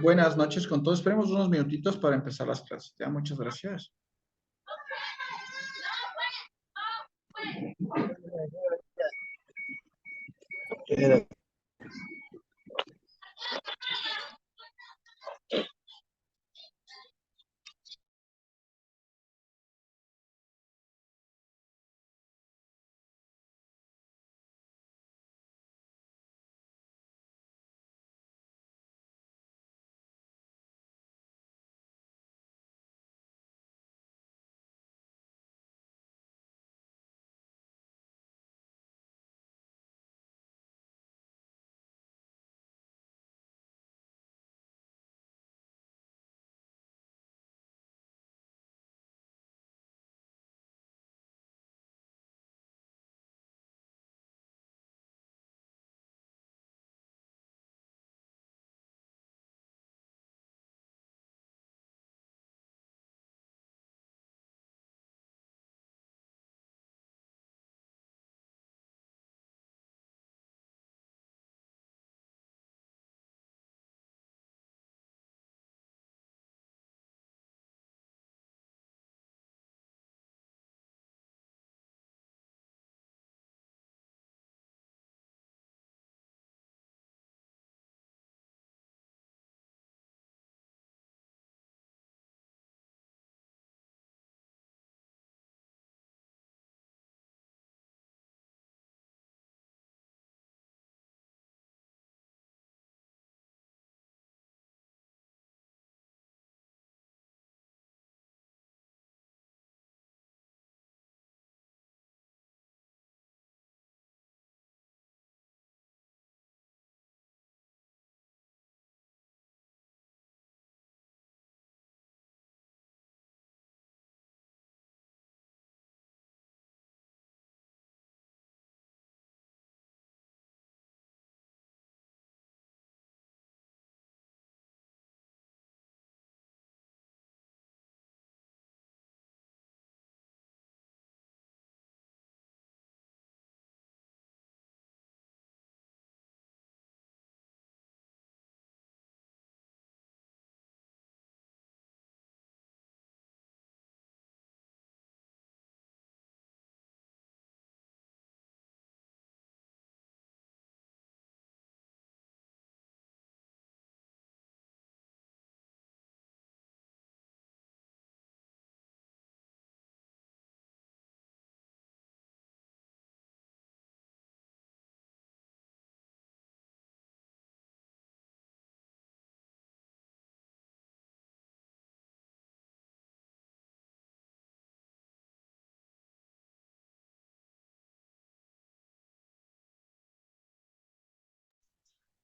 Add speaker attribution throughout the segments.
Speaker 1: Buenas noches con todos. Esperemos unos minutitos para empezar las clases. Ya, muchas gracias.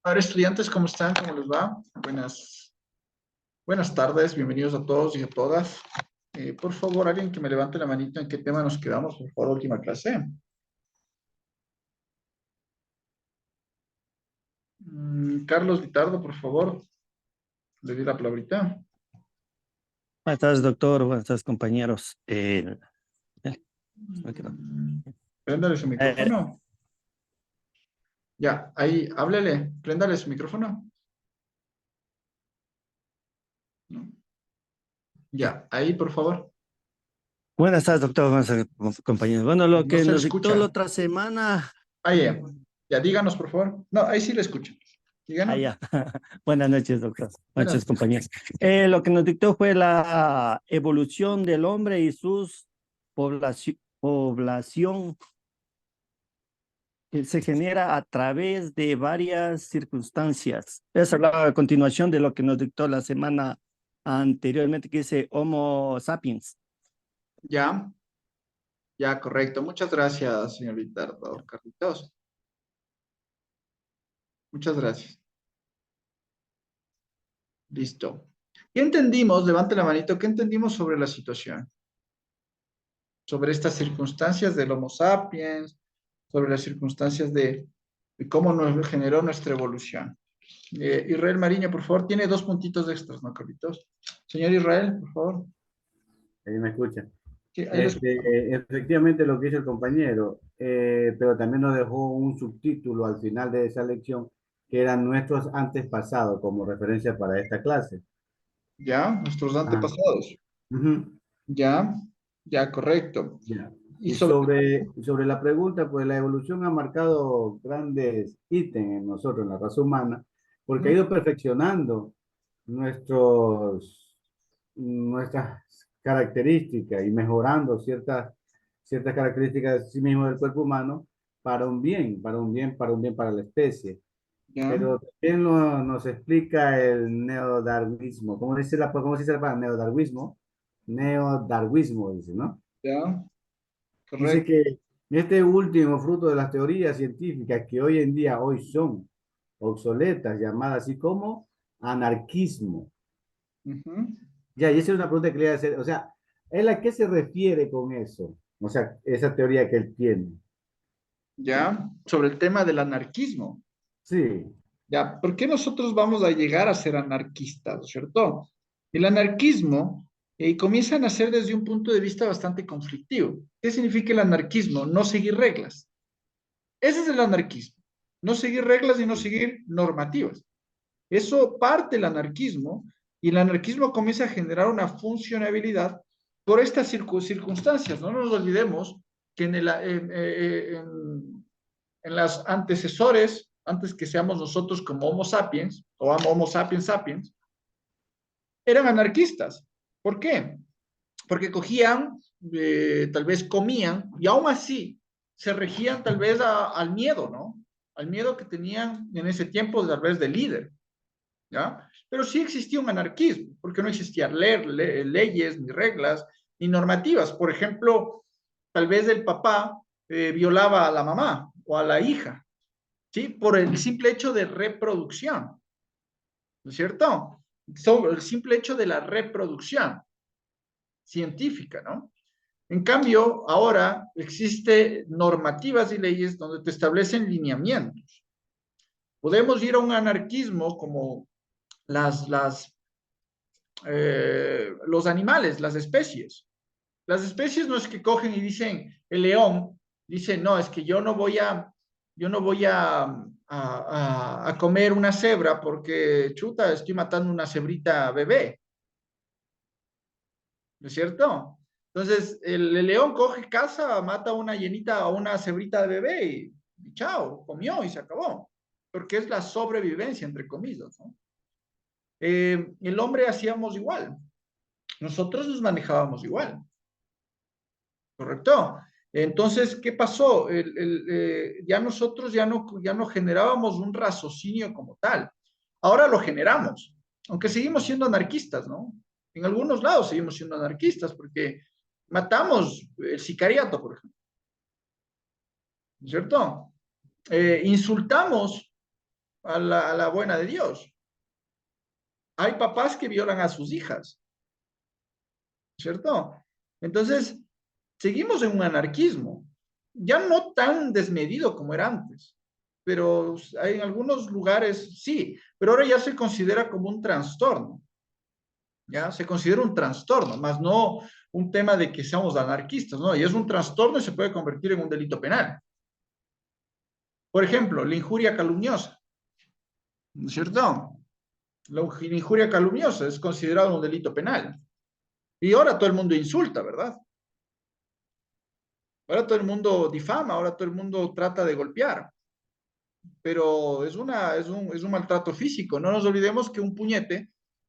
Speaker 1: Ahora, estudiantes, ¿cómo están? ¿Cómo les va? Buenas tardes, bienvenidos a todos y a todas. Por favor, alguien que me levante la manita, ¿en qué tema nos quedamos? Por favor, última clase. Carlos Vitardo, por favor, le di la palabrita.
Speaker 2: Buenas tardes, doctor. Buenas tardes, compañeros.
Speaker 1: Préndale su micrófono. Ya, ahí, háblele. Préndale su micrófono. No. Ya, ahí, por favor.
Speaker 2: Buenas tardes, doctor. Buenas tardes, compañeros. Bueno, lo
Speaker 1: No
Speaker 2: que
Speaker 1: se le
Speaker 2: nos dictó
Speaker 1: escucha.
Speaker 2: la otra semana.
Speaker 1: Ahí, ya, díganos, por favor. No, ahí sí le escucho. Díganos.
Speaker 2: Ya. Buenas noches, doctor. Buenas noches,
Speaker 1: Buenas.
Speaker 2: compañeros. Lo que nos dictó fue la evolución del hombre y sus población que se genera a través de varias circunstancias. Es la continuación de lo que nos dictó la semana anteriormente que dice Homo sapiens.
Speaker 1: Ya, ya, correcto. Muchas gracias, señorita Carlitos. Muchas gracias. Listo. ¿Qué entendimos? Levante la manito. ¿Qué entendimos sobre la situación? Sobre estas circunstancias del Homo sapiens, sobre las circunstancias de cómo nos generó nuestra evolución. Israel Mariño, por favor, tiene 2 puntitos extras, ¿no, Carlitos? Señor Israel, por favor.
Speaker 3: Ahí me escucha.
Speaker 1: Sí, ahí los...
Speaker 3: Efectivamente lo que hizo el compañero, pero también nos dejó un subtítulo al final de esa lección que eran nuestros antepasados como referencia para esta clase.
Speaker 1: Ya, nuestros
Speaker 3: Ah,
Speaker 1: antepasados.
Speaker 3: ujú,
Speaker 1: Ya, ya, correcto.
Speaker 3: ya.
Speaker 1: Y
Speaker 3: Y
Speaker 1: sobre...
Speaker 3: sobre la pregunta, pues la evolución ha marcado grandes ítems en nosotros, en la raza humana, porque ha ido perfeccionando nuestras características y mejorando ciertas características de sí mismo del cuerpo humano para un bien, para la especie.
Speaker 1: Ya,
Speaker 3: Pero también nos explica el neodarwinismo. ¿Cómo se dice la palabra neodarwinismo? Neodarwinismo, dice, ¿no?
Speaker 1: ya,
Speaker 3: Dice
Speaker 1: correcto.
Speaker 3: que este último fruto de las teorías científicas que hoy en día hoy son obsoletas, llamadas así como anarquismo.
Speaker 1: Ujú.
Speaker 3: Ya, y esa es una pregunta que le voy a hacer. O sea, ¿él a qué se refiere con eso? O sea, esa teoría que él tiene.
Speaker 1: Ya, sobre el tema del anarquismo.
Speaker 3: Sí,
Speaker 1: Ya, ¿por qué nosotros vamos a llegar a ser anarquistas, cierto? El anarquismo comienza a nacer desde un punto de vista bastante conflictivo. ¿Qué significa el anarquismo? No seguir reglas. Ese es el anarquismo. No seguir reglas y no seguir normativas. Eso parte el anarquismo y el anarquismo comienza a generar una funcionabilidad por estas circunstancias. No nos olvidemos que en las antecesores, antes que seamos nosotros como Homo sapiens o Homo sapiens sapiens, eran anarquistas. ¿Por qué? Porque cogían, tal vez comían y aún así se regían tal vez al miedo, ¿no? Al miedo que tenían en ese tiempo tal vez del líder. ¿Ya? Pero sí existía un anarquismo, porque no existían leyes, ni reglas, ni normativas. Por ejemplo, tal vez el papá violaba a la mamá o a la hija, ¿sí? Por el simple hecho de reproducción, ¿no es cierto? Sobre el simple hecho de la reproducción científica, ¿no? En cambio, ahora existen normativas y leyes donde te establecen lineamientos. Podemos ir a un anarquismo como las los animales, las especies. Las especies no es que cogen y dicen, el león dice, no, es que yo no voy a comer una cebra porque, chuta, estoy matando una cebrita bebé, ¿no es cierto? Entonces, el león coge, caza, mata a una llenita o una cebrita de bebé y chao, comió y se acabó, porque es la sobrevivencia, entre comillas, ¿no? El hombre hacíamos igual, nosotros nos manejábamos igual. ¿Correcto? Entonces, ¿qué pasó? Ya nosotros ya no generábamos un raciocinio como tal. Ahora lo generamos, aunque seguimos siendo anarquistas, ¿no? En algunos lados seguimos siendo anarquistas porque matamos el sicariato, por ejemplo, ¿cierto? Insultamos a la buena de Dios. Hay papás que violan a sus hijas, ¿cierto? Entonces, seguimos en un anarquismo, ya no tan desmedido como era antes, pero hay en algunos lugares sí, pero ahora ya se considera como un trastorno, ya se considera un trastorno, más no un tema de que seamos anarquistas, ¿no? Y es un trastorno y se puede convertir en un delito penal. Por ejemplo, la injuria calumniosa, ¿no es cierto? La injuria calumniosa es considerado un delito penal. Y ahora todo el mundo insulta, ¿verdad? Ahora todo el mundo difama, ahora todo el mundo trata de golpear, pero es un maltrato físico. No nos olvidemos que un puñete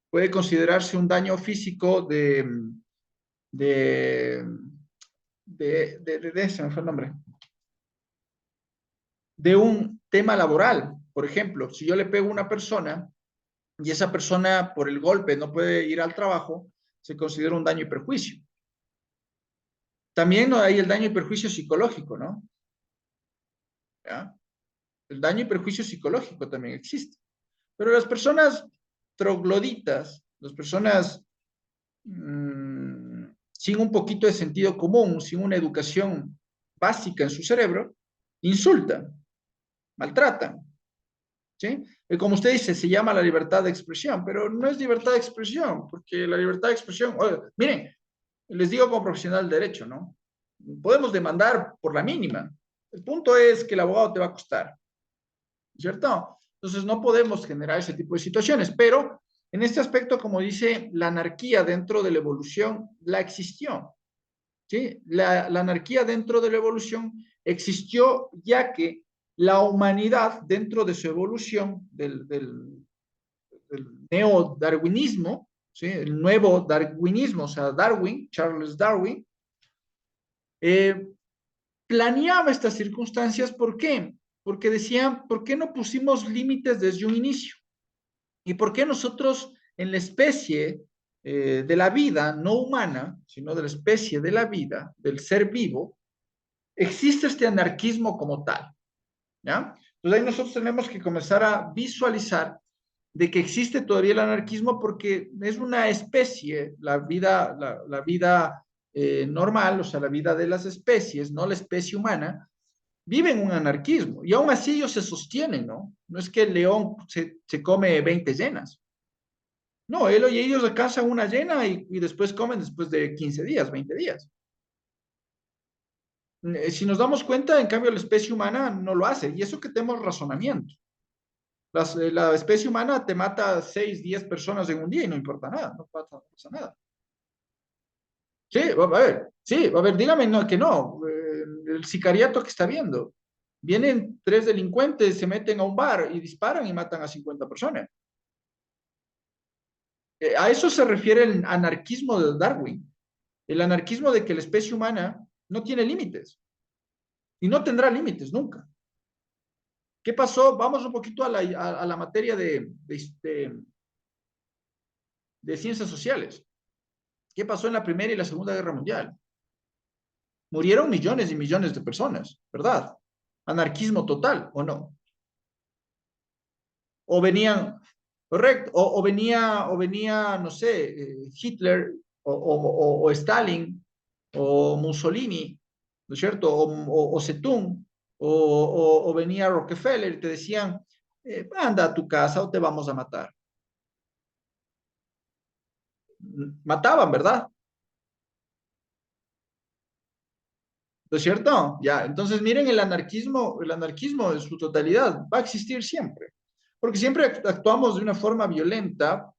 Speaker 1: puede considerarse un daño físico de, se me fue el nombre, de un tema laboral. Por ejemplo, si yo le pego a una persona y esa persona por el golpe no puede ir al trabajo, se considera un daño y perjuicio. También hay el daño y perjuicio psicológico, ¿no? ¿Ya? El daño y perjuicio psicológico también existe. Pero las personas trogloditas, las personas sin un poquito de sentido común, sin una educación básica en su cerebro, insultan, maltratan, ¿sí? Y como usted dice, se llama la libertad de expresión, pero no es libertad de expresión, porque la libertad de expresión, oye, miren, les digo como profesional de derecho, ¿no? Podemos demandar por la mínima. El punto es que el abogado te va a costar, ¿cierto? Entonces no podemos generar ese tipo de situaciones, pero en este aspecto, como dice, la anarquía dentro de la evolución la existió, ¿sí? La anarquía dentro de la evolución existió ya que la humanidad dentro de su evolución del neodarwinismo, ¿sí? El nuevo darwinismo, o sea, Darwin, Charles Darwin, eh, planeaba estas circunstancias. ¿Por qué? Porque decían, ¿por qué no pusimos límites desde un inicio? ¿Y por qué nosotros en la especie de la vida, no humana, sino de la especie de la vida, del ser vivo, existe este anarquismo como tal? ¿Ya? Entonces ahí nosotros tenemos que comenzar a visualizar de que existe todavía el anarquismo porque es una especie, la vida normal, o sea, la vida de las especies, no la especie humana, vive en un anarquismo y aún así ellos se sostienen, ¿no? No es que el león se come 20 llenas. No, ellos alcanzan una llena y después comen después de 15 días, 20 días. Si nos damos cuenta, en cambio, la especie humana no lo hace. Y eso que tenemos razonamiento. La especie humana te mata 6, 10 personas en un día y no importa nada, no pasa nada. Sí, a ver, sí, a ver, dígame no, que no. El sicariato que está viendo. Vienen 3 delincuentes, se meten a un bar y disparan y matan a 50 personas. A eso se refiere el anarquismo de Darwin. El anarquismo de que la especie humana no tiene límites y no tendrá límites nunca. ¿Qué pasó? Vamos un poquito a la materia de ciencias sociales. ¿Qué pasó en la Primera y la Segunda Guerra Mundial? Murieron millones y millones de personas, ¿verdad? Anarquismo total, ¿o no? O venían, correcto, o venía, no sé, Hitler o Stalin o Mussolini, ¿no es cierto? O Zedong, o venía Rockefeller y te decían, anda a tu casa o te vamos a matar. Mataban, ¿verdad? ¿No es cierto? Ya, entonces miren el anarquismo en su totalidad va a existir siempre, porque siempre actuamos de una forma violenta,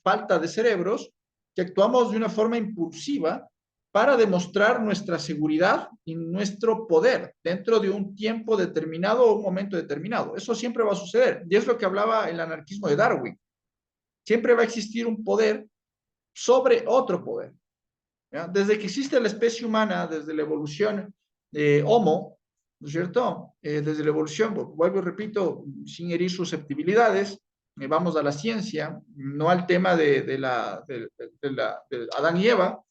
Speaker 1: falta de cerebros, que actuamos de una forma impulsiva para demostrar nuestra seguridad y nuestro poder dentro de un tiempo determinado o un momento determinado. Eso siempre va a suceder. Y es lo que hablaba el anarquismo de Darwin. Siempre va a existir un poder sobre otro poder. ¿Ya? Desde que existe la especie humana, desde la evolución Homo, ¿no es cierto? Desde la evolución, vuelvo y repito, sin herir susceptibilidades, vamos a la ciencia, no al tema de Adán y Eva,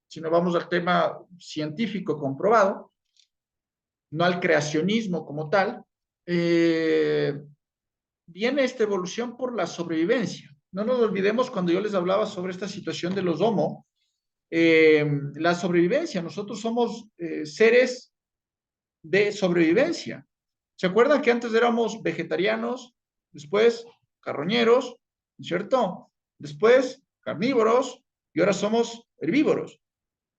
Speaker 1: sino vamos al tema científico comprobado, no al creacionismo como tal. Viene esta evolución por la sobrevivencia. No nos olvidemos cuando yo les hablaba sobre esta situación de los Homo, la sobrevivencia. Nosotros somos seres de sobrevivencia. ¿Se acuerdan que antes éramos vegetarianos, después carroñeros, ¿no es cierto? Después carnívoros y ahora somos herbívoros,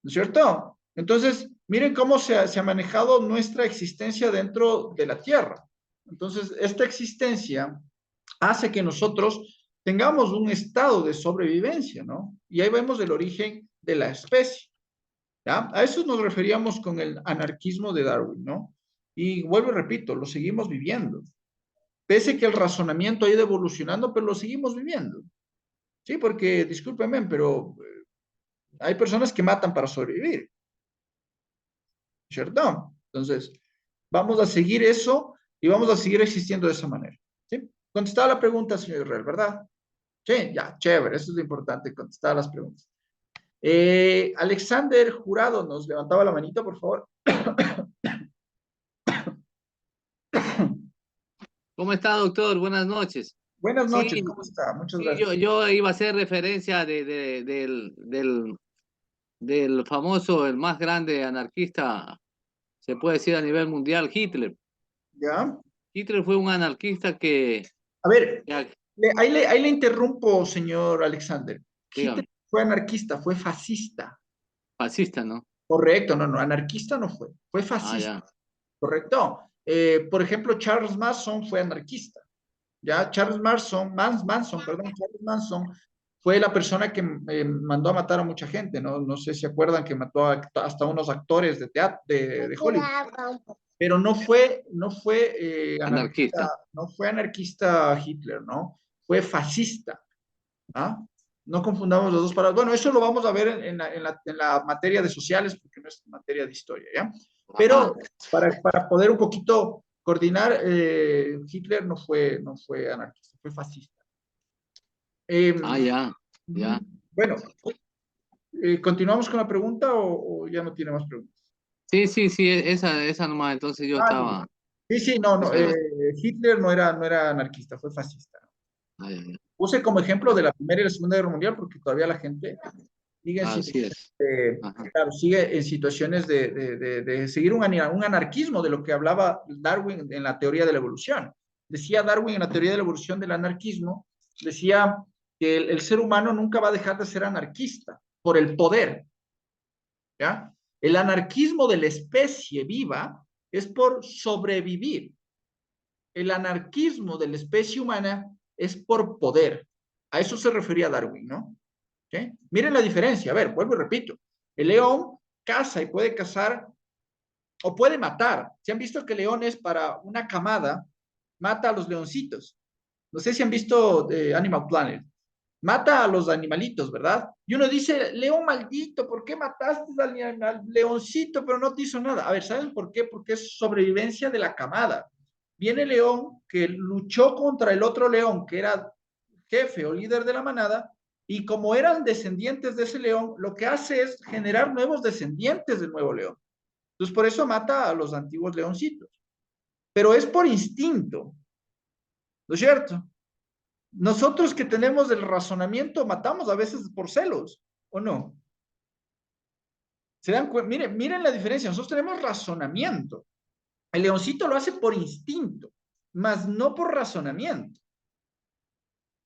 Speaker 1: ¿no es cierto? Entonces, miren cómo se ha manejado nuestra existencia dentro de la Tierra. Entonces, esta existencia hace que nosotros tengamos un estado de sobrevivencia, ¿no? Y ahí vemos el origen de la especie, ¿ya? A eso nos referíamos con el anarquismo de Darwin, ¿no? Y vuelvo y repito, lo seguimos viviendo. Pese que el razonamiento ha ido evolucionando, pero lo seguimos viviendo. Sí, porque, discúlpenme, pero hay personas que matan para sobrevivir, ¿cierto? Entonces, vamos a seguir eso y vamos a seguir existiendo de esa manera. ¿Sí? Contestaba la pregunta, señor Israel, ¿verdad? Sí, ya, chévere, eso es lo importante, contestar las preguntas. Alexander Jurado nos levantaba la manito, por favor.
Speaker 4: ¿Cómo está, doctor? Buenas noches.
Speaker 1: Buenas
Speaker 4: Sí,
Speaker 1: noches, ¿cómo está? Muchas
Speaker 4: sí,
Speaker 1: gracias.
Speaker 4: yo iba a hacer referencia del famoso, el más grande anarquista, se puede decir a nivel mundial, Hitler.
Speaker 1: ¿Ya?
Speaker 4: Hitler fue un anarquista que,
Speaker 1: A ver,
Speaker 4: ya,
Speaker 1: ahí le interrumpo, señor Alexander. Hitler
Speaker 4: dígame,
Speaker 1: fue anarquista, fue fascista.
Speaker 4: fascista, ¿no?
Speaker 1: Correcto, no, no, anarquista no fue, fue
Speaker 4: Ah,
Speaker 1: fascista,
Speaker 4: ya.
Speaker 1: correcto. Por ejemplo, Charles Manson fue anarquista, ¿ya? Manson, perdón, Charles Manson fue la persona que mandó a matar a mucha gente, ¿no? No sé si acuerdan que mató hasta unos actores de teatro, de Hollywood, pero no fue anarquista,
Speaker 4: Anarquista.
Speaker 1: no fue anarquista Hitler, ¿no? Fue fascista, ¿ah? No confundamos las dos palabras. Bueno, eso lo vamos a ver en la materia de sociales, porque no es materia de historia, ¿ya?
Speaker 4: Ajá.
Speaker 1: Pero para poder un poquito coordinar, Hitler no fue anarquista, fue fascista. Eh,
Speaker 4: Ah, ya, ya.
Speaker 1: bueno, ¿continuamos con la pregunta o ya no tiene más preguntas?
Speaker 4: Sí, sí, sí, esa nomás, entonces yo
Speaker 1: Ah,
Speaker 4: estaba.
Speaker 1: sí, sí, no, no,
Speaker 4: Esa era.
Speaker 1: Hitler no era anarquista, fue fascista.
Speaker 4: Ah, ya, ya.
Speaker 1: Puse como ejemplo de la Primera y la Segunda Guerra Mundial porque todavía la gente sigue en
Speaker 4: Así
Speaker 1: situaciones
Speaker 4: es. Ajá.
Speaker 1: claro, sigue en situaciones de seguir un anarquismo de lo que hablaba Darwin en la teoría de la evolución. Decía Darwin en la teoría de la evolución del anarquismo, decía que el ser humano nunca va a dejar de ser anarquista por el poder, ¿ya? El anarquismo de la especie viva es por sobrevivir. El anarquismo de la especie humana es por poder. A eso se refería Darwin, ¿no? ¿Okay? Miren la diferencia. A ver, vuelvo y repito. El león caza y puede cazar o puede matar. ¿Se han visto que leones para una camada mata a los leoncitos? No sé si han visto Animal Planet. Mata a los animalitos, ¿verdad? Y uno dice, león maldito, ¿por qué mataste al leoncito pero no te hizo nada? A ver, ¿saben por qué? Porque es sobrevivencia de la camada. Viene el león que luchó contra el otro león que era jefe o líder de la manada, y como eran descendientes de ese león, lo que hace es generar nuevos descendientes del nuevo león. Entonces, por eso mata a los antiguos leoncitos. Pero es por instinto, ¿no es cierto? Nosotros que tenemos el razonamiento matamos a veces por celos, ¿o no? ¿Se dan cuenta? Miren la diferencia. Nosotros tenemos razonamiento. El leoncito lo hace por instinto, más no por razonamiento.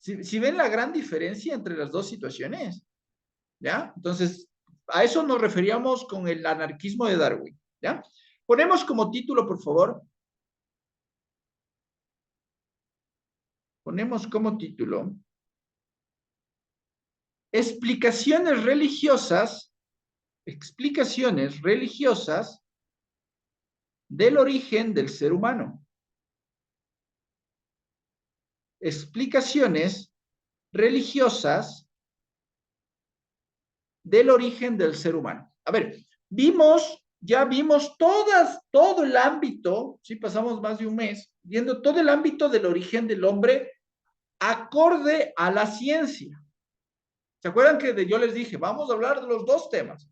Speaker 1: Si ven la gran diferencia entre las dos situaciones, ¿ya? Entonces, a eso nos referíamos con el anarquismo de Darwin, ¿ya? Ponemos como título, por favor. Ponemos como título explicaciones religiosas del origen del ser humano. Explicaciones religiosas del origen del ser humano. A ver, ya vimos todo el ámbito, sí, pasamos más de un mes, viendo todo el ámbito del origen del hombre acorde a la ciencia. ¿Se acuerdan que yo les dije, vamos a hablar de los dos temas?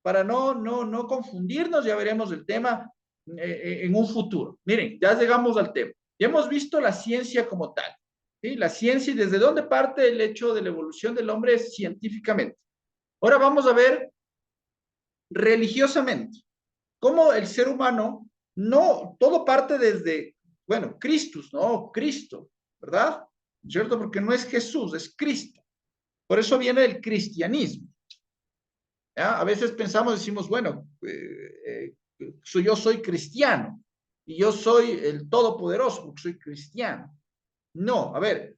Speaker 1: Para no confundirnos, ya veremos el tema en un futuro. Miren, ya llegamos al tema. Ya hemos visto la ciencia como tal. ¿Sí? La ciencia y desde dónde parte el hecho de la evolución del hombre científicamente. Ahora vamos a ver religiosamente cómo el ser humano, no, todo parte desde, bueno, Christus, ¿no? Cristo, ¿verdad? ¿Cierto? Porque no es Jesús, es Cristo. Por eso viene el cristianismo. ¿Ya? A veces pensamos, decimos, bueno, yo soy cristiano y yo soy el todopoderoso porque soy cristiano. No, a ver,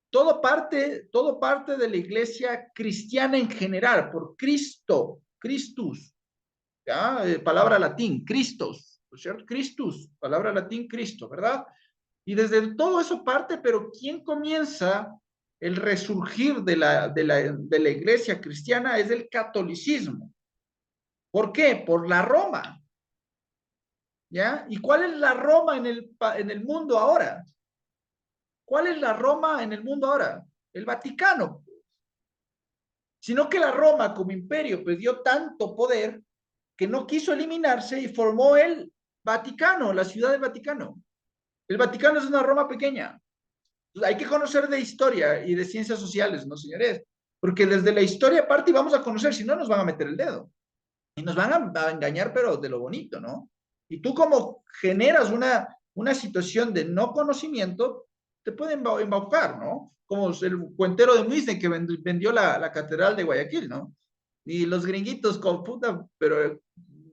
Speaker 1: todo parte de la iglesia cristiana en general, por Cristo, Christus, ¿ya? Palabra latín, Christos, ¿cierto? Christus, palabra latín, Cristo, ¿verdad? Y desde todo eso parte, pero ¿quién comienza el resurgir de la iglesia cristiana? Es el catolicismo. ¿Por qué? Por la Roma, ¿ya? ¿Y cuál es la Roma en el mundo ahora? ¿Cuál es la Roma en el mundo ahora? el Vaticano, sino que la Roma como imperio pues dio tanto poder que no quiso eliminarse y formó el Vaticano, la ciudad del Vaticano. El Vaticano es una Roma pequeña. Hay que conocer de historia y de ciencias sociales, ¿no, señores? Porque desde la historia aparte vamos a conocer, si no nos van a meter el dedo. Y nos van a engañar, pero de lo bonito, ¿no? Y tú como generas una situación de no conocimiento, te pueden embaucar, ¿no? Como el cuentero de Muisne que vendió la catedral de Guayaquil, ¿no? Y los gringuitos con puta, pero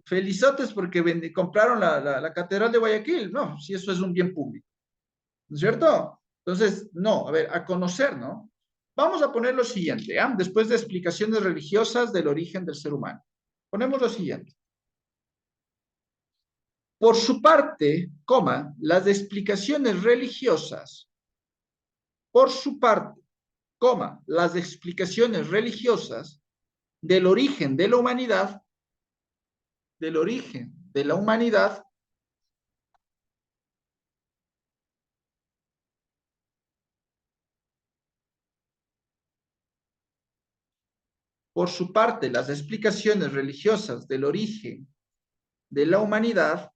Speaker 1: felizotes porque compraron la catedral de Guayaquil. No, si eso es un bien público, ¿no es cierto? Entonces, no, a ver, a conocer, ¿no? Vamos a poner lo siguiente, ¿ah? Después de explicaciones religiosas del origen del ser humano. Ponemos lo siguiente. Por su parte, coma, las explicaciones religiosas, por su parte, coma, las explicaciones religiosas del origen de la humanidad, del origen de la humanidad, por su parte, las explicaciones religiosas del origen de la humanidad,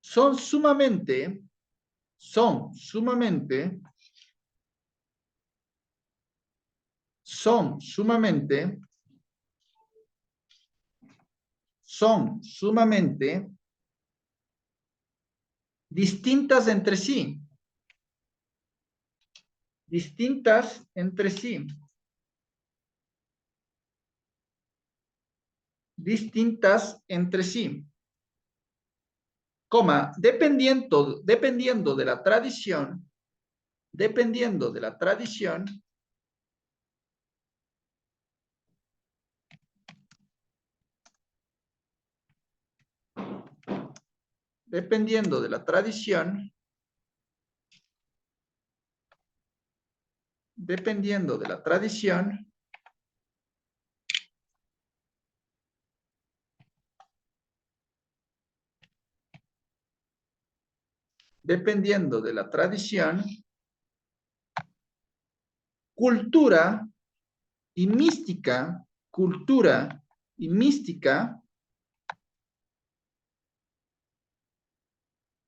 Speaker 1: son sumamente, son sumamente, son sumamente, son sumamente distintas entre sí, distintas entre sí, distintas entre sí, coma, dependiendo de la tradición, dependiendo de la tradición, dependiendo de la tradición, dependiendo de la tradición, dependiendo de la tradición, cultura y mística, cultura y mística,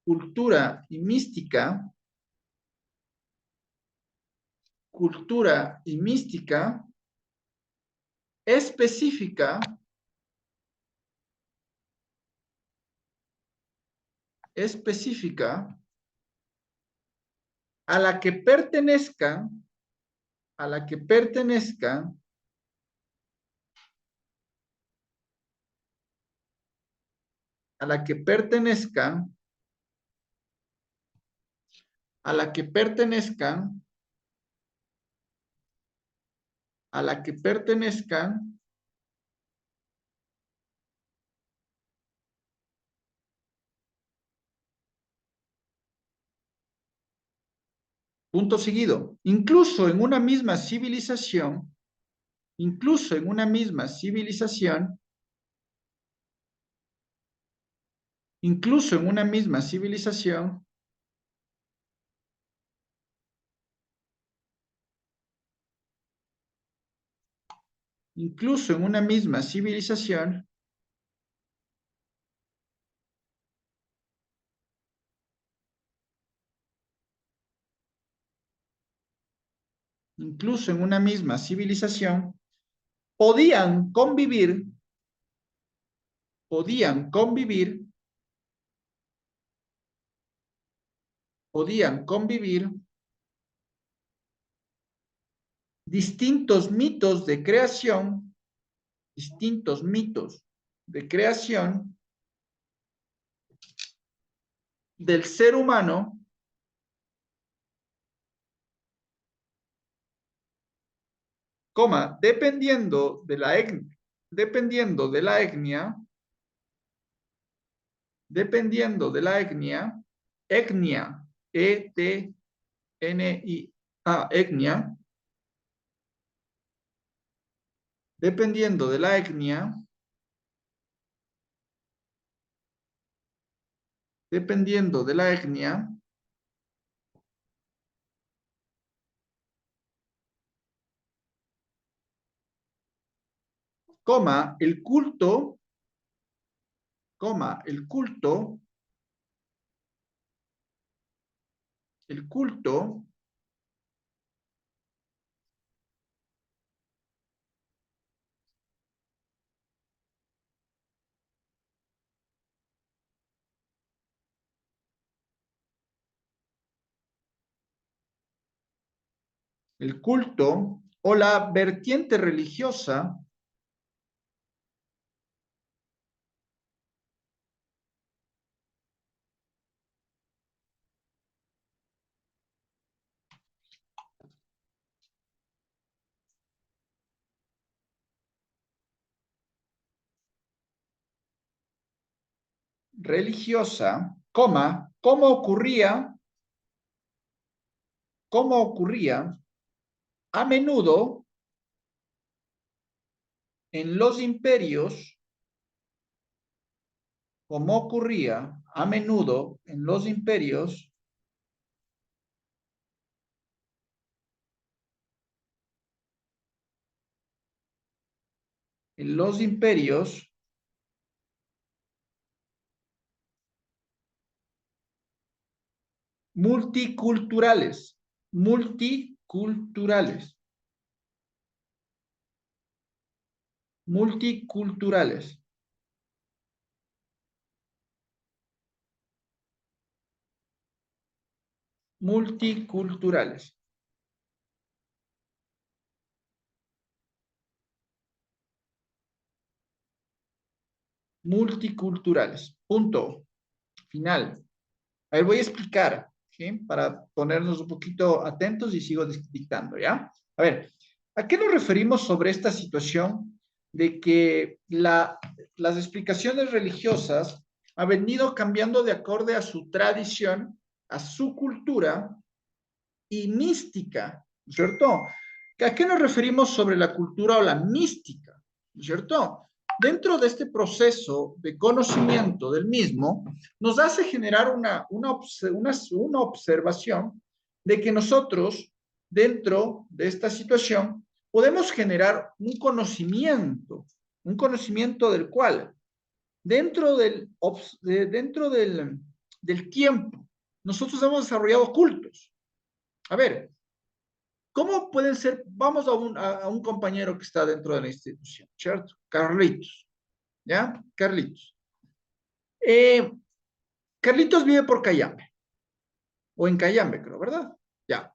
Speaker 1: cultura y mística, cultura y mística específica, específica, a la que pertenezcan, a la que pertenezcan, a la que pertenezcan, a la que pertenezcan, a la que pertenezcan, punto seguido, incluso en una misma civilización, incluso en una misma civilización, incluso en una misma civilización, incluso en una misma civilización, incluso en una misma civilización, podían convivir, podían convivir, podían convivir distintos mitos de creación, distintos mitos de creación del ser humano, coma, dependiendo de la etnia, dependiendo de la etnia, E-T-N-I-A, etnia, dependiendo de la etnia, dependiendo de la etnia, coma, el culto o la vertiente religiosa religiosa, coma, cómo ocurría a menudo en los imperios, como ocurría a menudo en los imperios multiculturales, multiculturales, multiculturales. Multiculturales. Multiculturales. Punto final. A ver, voy a explicar, ¿sí? Para ponernos un poquito atentos y sigo dictando, ¿ya? A ver, ¿a qué nos referimos sobre esta situación de que las explicaciones religiosas han venido cambiando de acorde a su tradición, a su cultura y mística, ¿no es cierto? ¿A qué nos referimos sobre la cultura o la mística? ¿No es cierto? Dentro de este proceso de conocimiento del mismo, nos hace generar una observación de que nosotros, dentro de esta situación, podemos generar un conocimiento del cual, dentro del tiempo, nosotros hemos desarrollado cultos. A ver, ¿cómo pueden ser? Vamos a un compañero que está dentro de la institución, ¿cierto? Carlitos, ¿ya? Carlitos. Eh, Carlitos vive por Cayambe, o en Cayambe, creo, ¿verdad? Ya.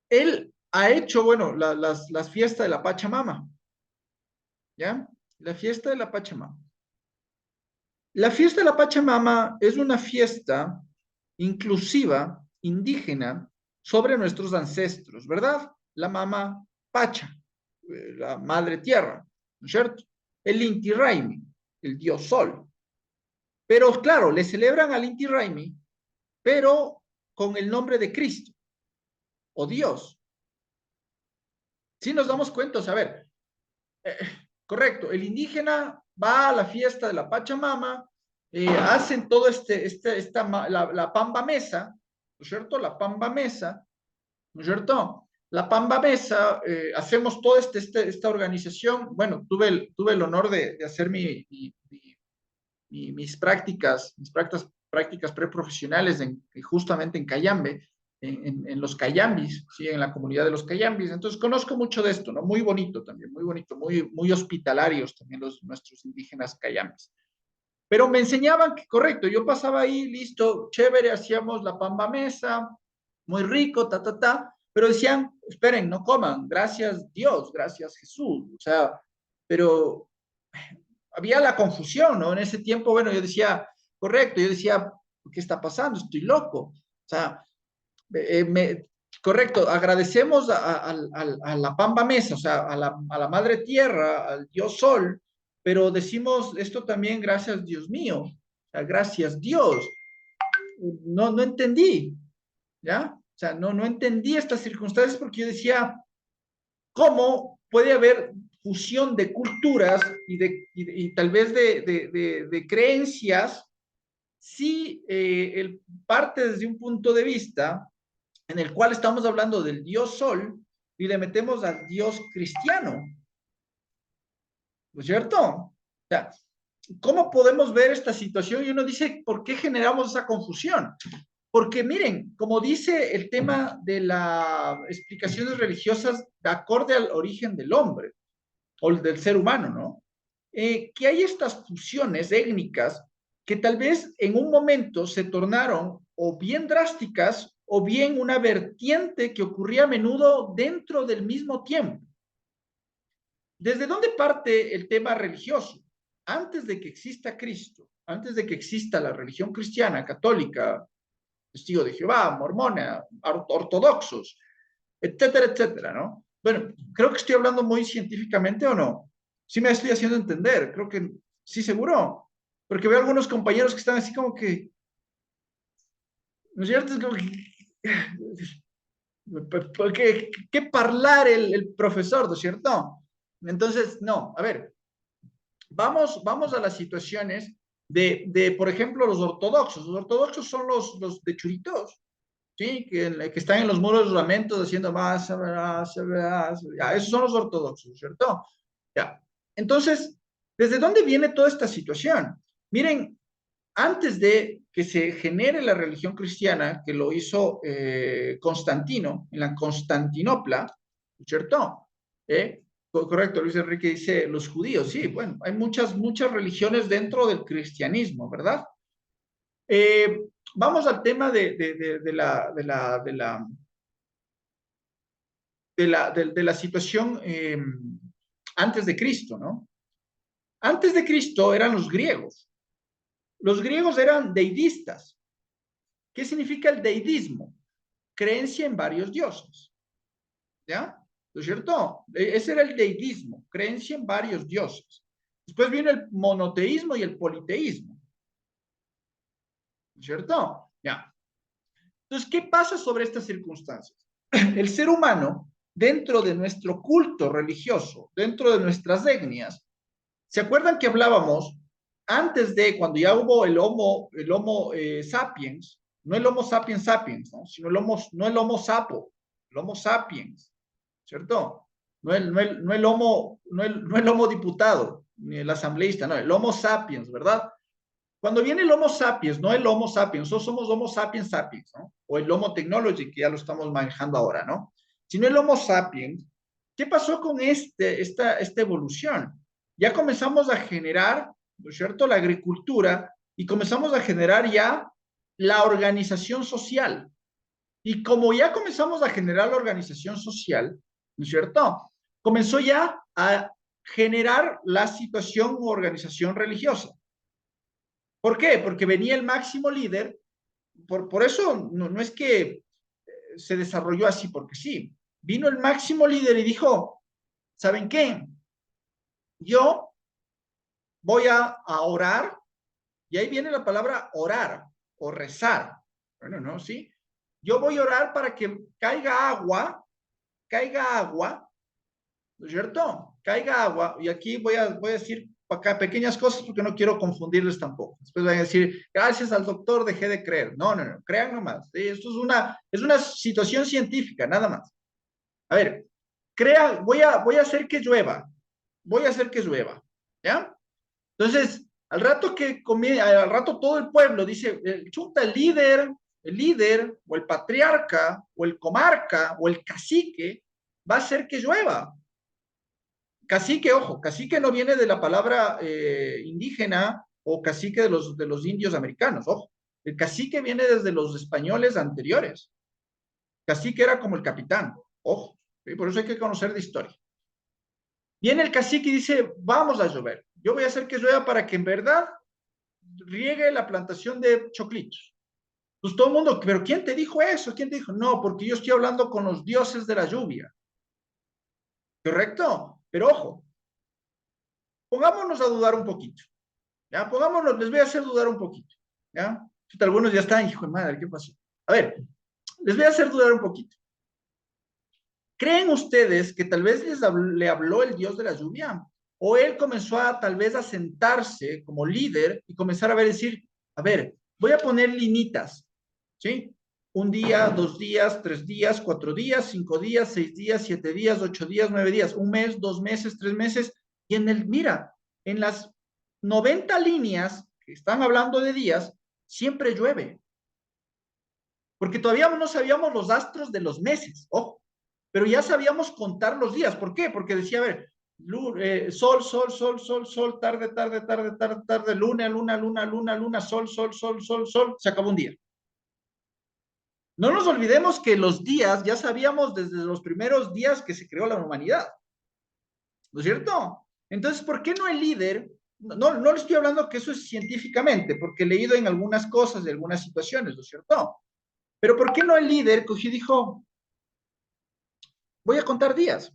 Speaker 1: Él ha hecho, bueno, las fiestas de la Pachamama, ¿ya? La fiesta de la Pachamama. La fiesta de la Pachamama es una fiesta inclusiva, indígena, sobre nuestros ancestros, ¿verdad? La mamá Pacha, la madre tierra, ¿no es cierto? El Inti Raymi, el dios sol. Pero claro, le celebran al Inti Raymi, pero con el nombre de Cristo o Dios. Si nos damos cuenta, a ver, eh, correcto, el indígena va a la fiesta de la Pachamama, hacen todo la pamba mesa, ¿no es cierto? La pamba mesa, ¿no es cierto? La Pamba Mesa, hacemos toda esta organización. Bueno, tuve el honor de hacer mis prácticas preprofesionales justamente en Cayambe, en los Cayambis, ¿sí? En la comunidad de los Cayambis. Entonces conozco mucho de esto, ¿no? Muy bonito también, muy bonito, muy hospitalarios también nuestros indígenas Cayambis. Pero me enseñaban que, correcto, yo pasaba ahí, listo, chévere, hacíamos la Pamba Mesa, muy rico, pero decían, esperen, no coman, gracias Dios, gracias Jesús, o sea, pero había la confusión, ¿no? En ese tiempo, bueno, yo decía, correcto, yo decía, ¿qué está pasando? Estoy loco, o sea, correcto, agradecemos a la Pamba Mesa, o sea, a la Madre Tierra, al Dios Sol, pero decimos esto también, gracias Dios mío, o sea, gracias Dios. No entendí, ¿ya? O sea, no entendí estas circunstancias porque yo decía, ¿cómo puede haber fusión de culturas y tal vez de creencias, sí parte desde un punto de vista en el cual estamos hablando del Dios Sol y le metemos al Dios cristiano, ¿no es cierto? O sea, ¿cómo podemos ver esta situación? Y uno dice, ¿por qué generamos esa confusión? Porque miren, como dice el tema de las explicaciones religiosas de acorde al origen del hombre o del ser humano, ¿no? Que hay estas fusiones étnicas que tal vez en un momento se tornaron o bien drásticas o bien una vertiente que ocurría a menudo dentro del mismo tiempo. ¿Desde dónde parte el tema religioso? Antes de que exista Cristo, antes de que exista la religión cristiana, católica, testigo de Jehová, mormona, ortodoxos, etcétera, etcétera, ¿no? Bueno, creo que estoy hablando muy científicamente o no. Sí me estoy haciendo entender, creo que sí, seguro. Porque veo algunos compañeros que están así como que, ¿no es cierto? Es como que, ¿qué parlar el profesor, ¿no es cierto? Entonces, no, a ver, vamos a las situaciones por ejemplo, los ortodoxos. Los ortodoxos son los de Churitos, ¿sí? Que están en los muros de los lamentos haciendo más, ya, esos son los ortodoxos, ¿cierto? Ya. Entonces, ¿desde dónde viene toda esta situación? Miren, antes de que se genere la religión cristiana, que lo hizo Constantino, en la Constantinopla, ¿cierto? Correcto, Luis Enrique dice los judíos, sí, bueno, hay muchas religiones dentro del cristianismo, ¿verdad? Eh, Vamos al tema de la situación antes de Cristo, ¿no? Antes de Cristo eran los griegos. Los griegos eran deidistas. ¿Qué significa el deidismo? Creencia en varios dioses. ¿Ya? ¿No es cierto? Ese era el deidismo, creencia en varios dioses. Después viene el monoteísmo y el politeísmo. ¿No es cierto? Ya. Entonces, ¿qué pasa sobre estas circunstancias? El ser humano, dentro de nuestro culto religioso, dentro de nuestras etnias, ¿se acuerdan que hablábamos antes de cuando ya hubo el homo sapiens, no el homo sapiens sapiens, ¿no? Sino no el homo sapo, el homo sapiens, ¿cierto? No el homo diputado, ni el asambleísta, no, el homo sapiens, ¿verdad? Cuando viene el Homo sapiens, no el Homo sapiens, nosotros somos Homo sapiens sapiens, ¿no? O el Homo technology, que ya lo estamos manejando ahora, ¿no? Sino el Homo sapiens, ¿qué pasó con esta evolución? Ya comenzamos a generar, ¿no es cierto?, la agricultura y comenzamos a generar ya la organización social. Y como ya comenzamos a generar la organización social, ¿no es cierto?, comenzó ya a generar la situación u organización religiosa. ¿Por qué? Porque venía el máximo líder, por eso no es que se desarrolló así porque sí. Vino el máximo líder y dijo, ¿saben qué? Yo voy a orar, y ahí viene la palabra orar o rezar. Bueno, ¿no? ¿Sí? Yo voy a orar para que caiga agua, ¿no es cierto? Caiga agua, y aquí voy a decir acá pequeñas cosas porque no quiero confundirles tampoco. Después van a decir, gracias al doctor dejé de creer. No, crean nomás. ¿Sí? Esto es una situación científica, nada más. A ver, voy a hacer que llueva. Voy a hacer que llueva. ¿Ya? Entonces, al rato todo el pueblo dice, chuta, el líder, o el patriarca, o el comarca, o el cacique, va a hacer que llueva. Cacique, ojo, cacique no viene de la palabra indígena o cacique de los indios americanos, ojo. El cacique viene desde los españoles anteriores. Cacique era como el capitán, ojo. ¿Sí? Por eso hay que conocer de historia. Viene el cacique y dice, vamos a llover. Yo voy a hacer que llueva para que en verdad riegue la plantación de choclitos. Pues todo el mundo, pero ¿quién te dijo eso? ¿Quién te dijo? No, porque yo estoy hablando con los dioses de la lluvia. ¿Correcto? Pero ojo, pongámonos a dudar un poquito. ¿Ya? Pongámonos, les voy a hacer dudar un poquito. ¿Ya? Algunos ya están, hijo de madre, ¿qué pasó? A ver, les voy a hacer dudar un poquito. ¿Creen ustedes que tal vez le habló el Dios de la lluvia? ¿O él comenzó a tal vez a sentarse como líder y comenzar a ver, decir, a ver, voy a poner linitas, ¿sí? 1 día, 2 días, 3 días, 4 días, 5 días, 6 días, 7 días, 8 días, 9 días, 1 mes, 2 meses, 3 meses, y mira, en las 90 líneas que están hablando de días, siempre llueve. Porque todavía no sabíamos los astros de los meses, ojo, pero ya sabíamos contar los días. ¿Por qué? Porque decía, a ver, sol, sol, sol, sol, sol, tarde, tarde, tarde, tarde, tarde, luna, luna, luna, luna, luna, sol, sol, sol, sol, sol, se acabó un día. No nos olvidemos que los días ya sabíamos desde los primeros días que se creó la humanidad. ¿No es cierto? Entonces, ¿por qué no el líder? No le estoy hablando que eso es científicamente, porque he leído en algunas cosas, de algunas situaciones, ¿no es cierto? Pero ¿por qué no el líder cogió y dijo, voy a contar días?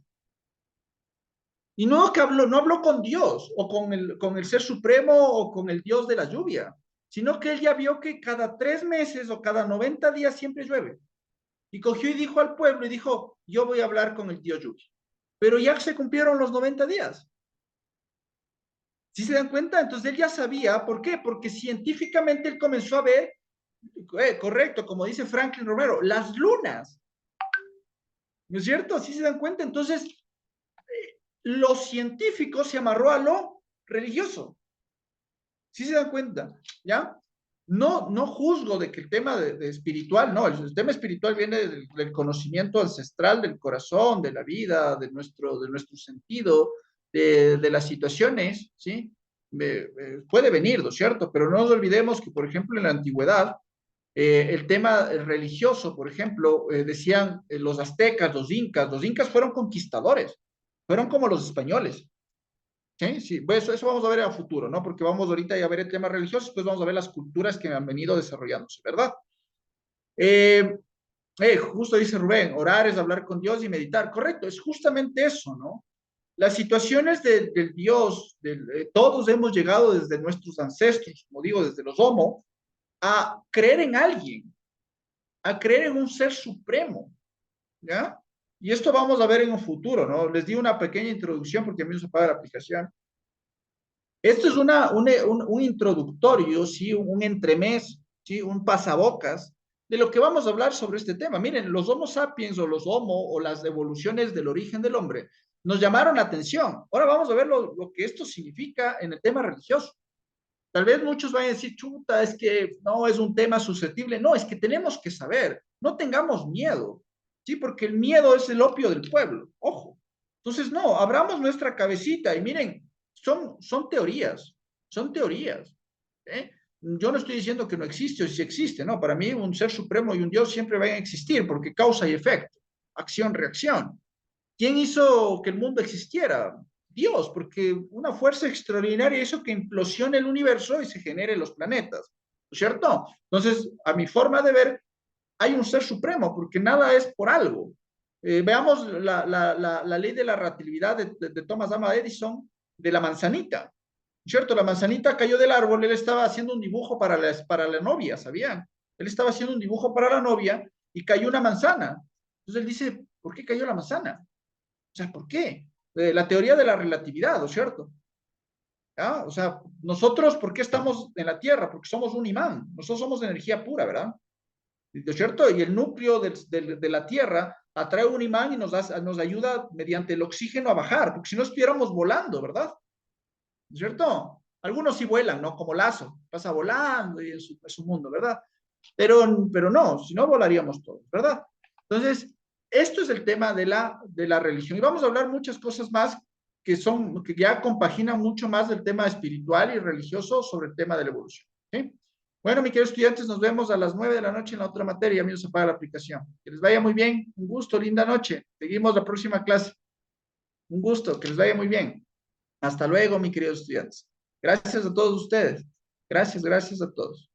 Speaker 1: Y no que no habló con Dios o con el ser supremo o con el Dios de la lluvia, sino que él ya vio que cada 3 meses o cada 90 días siempre llueve. Y cogió y dijo al pueblo y dijo, yo voy a hablar con el Dios lluvia. Pero ya se cumplieron los 90 días. ¿Sí se dan cuenta? Entonces él ya sabía, ¿por qué? Porque científicamente él comenzó a ver, correcto, como dice Franklin Romero, las lunas. ¿No es cierto? ¿Sí se dan cuenta? Entonces, lo científico se amarró a lo religioso. ¿Sí se dan cuenta? ¿Ya? No juzgo de que el tema de espiritual, no, el tema espiritual viene del conocimiento ancestral, del corazón, de la vida, de nuestro sentido, de las situaciones, ¿sí? Puede venir, ¿no es cierto? Pero no nos olvidemos que, por ejemplo, en la antigüedad, el tema religioso, por ejemplo, decían los aztecas, los incas fueron conquistadores, fueron como los españoles. Sí, sí, pues eso vamos a ver a futuro, ¿no? Porque vamos ahorita ya a ver el tema religioso, pues vamos a ver las culturas que han venido desarrollándose, ¿verdad? Eh, justo dice Rubén, orar es hablar con Dios y meditar, correcto, es justamente eso, ¿no? Las situaciones del Dios, todos hemos llegado desde nuestros ancestros, como digo, desde los Homo, a creer en alguien, a creer en un ser supremo, ¿ya? Y esto vamos a ver en un futuro, ¿no? Les di una pequeña introducción porque a mí no se paga la aplicación. Esto es un introductorio, ¿sí? Un entremés, ¿sí? Un pasabocas de lo que vamos a hablar sobre este tema. Miren, los Homo sapiens o los Homo o las evoluciones del origen del hombre nos llamaron la atención. Ahora vamos a ver lo que esto significa en el tema religioso. Tal vez muchos vayan a decir, chuta, es que no es un tema susceptible. No, es que tenemos que saber, no tengamos miedo, ¿sí? Porque el miedo es el opio del pueblo, ojo. Entonces, no, abramos nuestra cabecita y miren, son teorías, son teorías. ¿Eh? Yo no estoy diciendo que no existe o si existe, no, para mí un ser supremo y un Dios siempre van a existir porque causa y efecto, acción, reacción. ¿Quién hizo que el mundo existiera? Dios, porque una fuerza extraordinaria hizo que implosione el universo y se generen los planetas, ¿no es cierto? Entonces, a mi forma de ver, hay un ser supremo, porque nada es por algo. Veamos la ley de la relatividad de Thomas Alva Edison, de la manzanita, ¿cierto? La manzanita cayó del árbol, él estaba haciendo un dibujo para la novia, ¿sabían? Él estaba haciendo un dibujo para la novia y cayó una manzana. Entonces él dice, ¿por qué cayó la manzana? O sea, ¿por qué? La teoría de la relatividad, ¿no es cierto? ¿Ah? O sea, nosotros, ¿por qué estamos en la Tierra? Porque somos un imán, nosotros somos energía pura, ¿verdad? ¿No es cierto? Y el núcleo de la Tierra atrae un imán y nos ayuda mediante el oxígeno a bajar, porque si no estuviéramos volando, ¿verdad? ¿No es cierto? Algunos sí vuelan, ¿no? Como Lazo, pasa volando y en su mundo, ¿verdad? Pero no, si no volaríamos todos, ¿verdad? Entonces, esto es el tema de la religión. Y vamos a hablar muchas cosas más que ya compaginan mucho más del tema espiritual y religioso sobre el tema de la evolución. ¿Sí? Bueno, mis queridos estudiantes, nos vemos a las 9 de la noche en la otra materia. A mí no se apaga la aplicación. Que les vaya muy bien. Un gusto, linda noche. Seguimos la próxima clase. Un gusto, que les vaya muy bien. Hasta luego, mis queridos estudiantes. Gracias a todos ustedes. Gracias a todos.